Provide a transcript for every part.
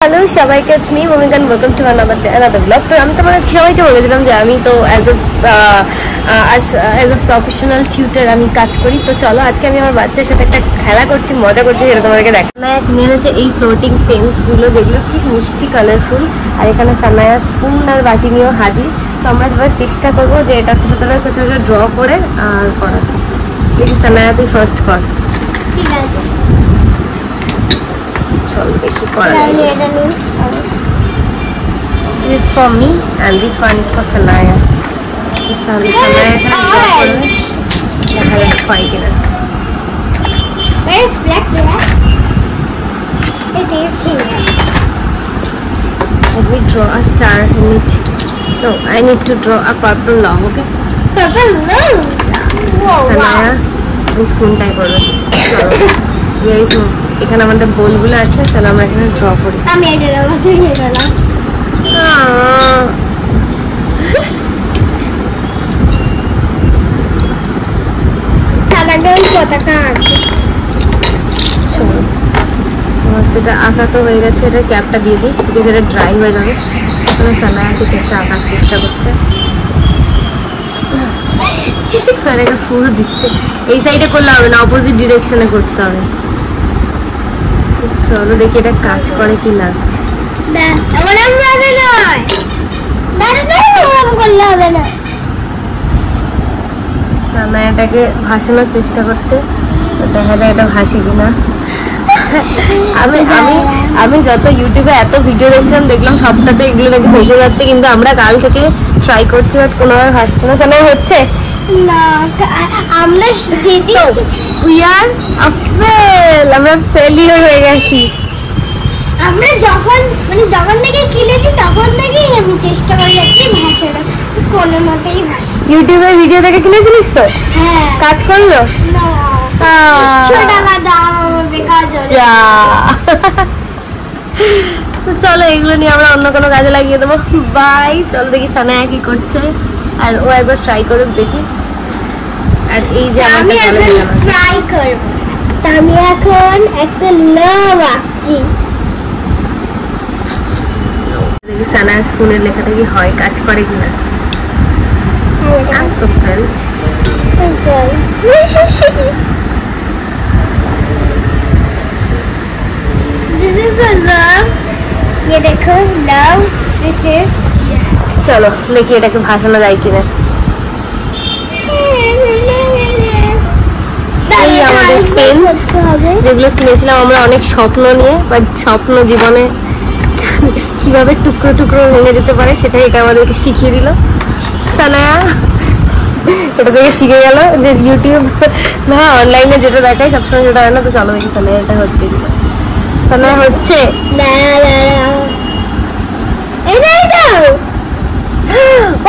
Hello সবাইকে, it's me Bhumika and welcome to another blog. তো আমি তোমাদের সবাইকে বলেছিলাম যে আমি তো অ্যাজ এ প্রফেশনাল টিউটার আমি কাজ করি। তো চলো আজকে আমি আমার বাচ্চার সাথে একটা খেলা করছি, মজা করছি, সেটা তোমাদেরকে দেখ। সানায়া নিয়ে এনেছে এই ফ্লোটিং পেন্সগুলো, যেগুলো ঠিক মিষ্টি কালারফুল। আর এখানে সানায়া স্পুন আর বাটি নিয়েও হাজির। তো আমরা এবার চেষ্টা করবো যে এটা সাথে কিছু একটা ড্র করে আর করাতে। দেখি সানায়া, তুই ফার্স্ট কর। ঠিক আছে, চলো দেখি করা যায়। This is for me and this one is for Sanaya. চলো সানায়া এখানে ড্র করবে, দেখা যাক হয় কিনা। where is black? It is here. Let me draw a star in it. No, I need to draw a purple love, okay? Purple moon. Whoa, Sanaya এই স্পুনটাই করবে। চলো এখানে আমাদের বোলগুলো আছে, চলো আমরা এখানে ড্র করি। আমি এটা মতো নিয়ে গেলাম। পতাকা আছে। চলো আমার যেটা আঁকা তো হয়ে গেছে, এটা ক্যাপটা দিয়ে দিই, দিয়ে এটা ড্রাই হয়ে যাবে। তাহলে সানায়া কিছু একটা আঁকার চেষ্টা করছে, ফুল দিচ্ছে। এই সাইডে করলে হবে না, অপোজিট ডিরেকশনে করতে হবে। চলো দেখি এটা কাজ করে কি না। সানায়াটাকে ভাসানোর চেষ্টা করছে, দেখা যায় এটা ভাসে কিনা। আমি যত ইউটিউবে এত ভিডিও দেখছিলাম, দেখলাম সবটাতে এগুলো নাকি ভেসে যাচ্ছে, কিন্তু আমরা কাল থেকে ট্রাই করছি, বাট কোনোভাবে ভাসছে না। সানায়া হচ্ছে না, আমরা আমরা ফেলিওর হয়ে গেছি। আমরা যখন থেকে কিনেছি তখন থেকেই আমি চেষ্টা করে যাচ্ছি ভাষাটা কোনো মতেই ভাষা। ইউটিউবের ভিডিও দেখে কিনেছিলিস তো? হ্যাঁ। কাজ করলো না, 100 টাকা দাম বেকার চলে। তো চলো এগুলো নিয়ে আমরা অন্য কোনো কাজে লাগিয়ে দেবো। বাই। চলো দেখি সানায়া কি করছে, আর ও একবার ট্রাই করুক দেখি। আর এই যে আমি এখন ট্রাই করব, আমি এখন একটা লাভ আঁকছি। দেখি সানায়া স্কুলের লেখাটা কি হয়, কাজ করে কিনা। This is the love. ये देखो love. This is. চলো দেখি এটাকে ভাসানো যায় কিনা। এই আমাদের পেন্স, যেগুলো কিনেছিলাম আমরা অনেক স্বপ্ন নিয়ে, বাট স্বপ্ন জীবনে কিভাবে টুকরো টুকরো ভেঙে যেতে পারে সেটাই এটা আমাদেরকে শিখিয়ে দিল। সানায়া এটা থেকে শিখে গেল যে ইউটিউব না, অনলাইনে যেটা দেখায় সবসময় সেটা হয় না। তো চলো দেখি সানায়া এটা হচ্ছে কিনা। সানায়া হচ্ছে।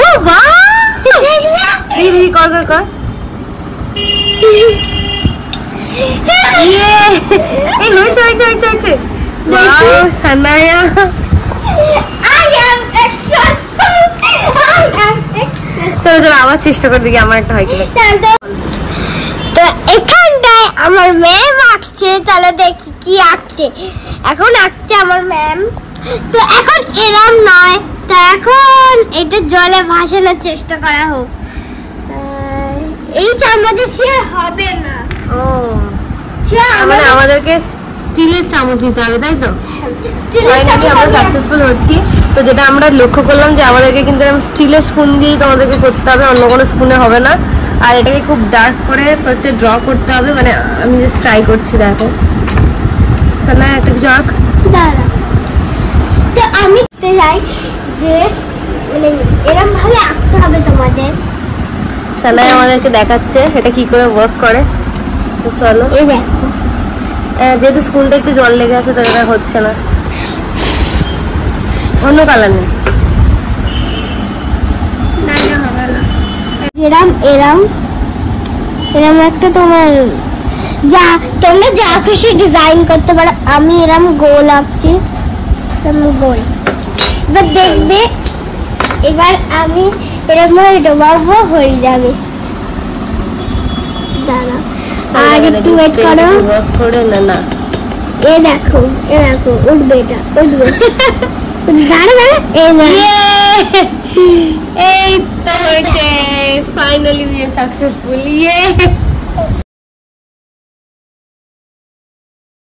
ও বাহ, এই কর কর কর। এই হয়েছে হয়েছে হয়েছে হয়েছে। ওয়াও সানায়া, চলো চলো আবার চেষ্টা করে দেখি আমার একটা হয় কিনা। তো এখানটায় আমার ম্যাম আঁকছে, চলো দেখি কি আঁকছে। এখন আঁকছে আমার ম্যাম। তো এখন এরম নয়, তো এখন এটা জলে ভাসানোর চেষ্টা করা হোক। এই চামচে শেয়ার হবে না। ও মানে আমাদেরকে স্টিলের চামচ নিতে হবে, তাই তো? ফাইনালি আমরা সাকসেসফুল হচ্ছি। তো যেটা আমরা লক্ষ্য করলাম যে আমাদেরকে কিন্তু স্টিলের স্পুন দিয়েই তোমাদেরকে করতে হবে, অন্য কোনো স্পুনে হবে না। আর এটাকে খুব ডার্ক করে ফার্স্টে ড্র করতে হবে, মানে আমি জাস্ট ট্রাই করছি। দেখো সানায়া একটা কিছু আঁক। দাঁড়া, তো আমি চাই যে মানে এরকম ভাবে আঁকতে হবে তোমাদের। সানায়া আমাদেরকে দেখাচ্ছে এটা কি করে ওয়ার্ক করে। তো চলো, এই দেখো, যেহেতু স্পুনটা একটু জল লেগে আছে তো এটা হচ্ছে না। অন্য কালার নেই, এরম এরম এরম একটা তোমার যা তোমরা যা খুশি ডিজাইন করতে পারো। আমি এরম গোল আঁকছি, গোল। এবার দেখবে, এবার আমি এরম ডোবাবো, হয়ে যাবে। দাঁড়া, আর একটু ওয়েট করো। না না এ দেখো উঠবে, এটা উঠবে। দাঁড়া দাঁড়া, এই তো হয়েছে, ফাইনালি উই আর সাকসেসফুল।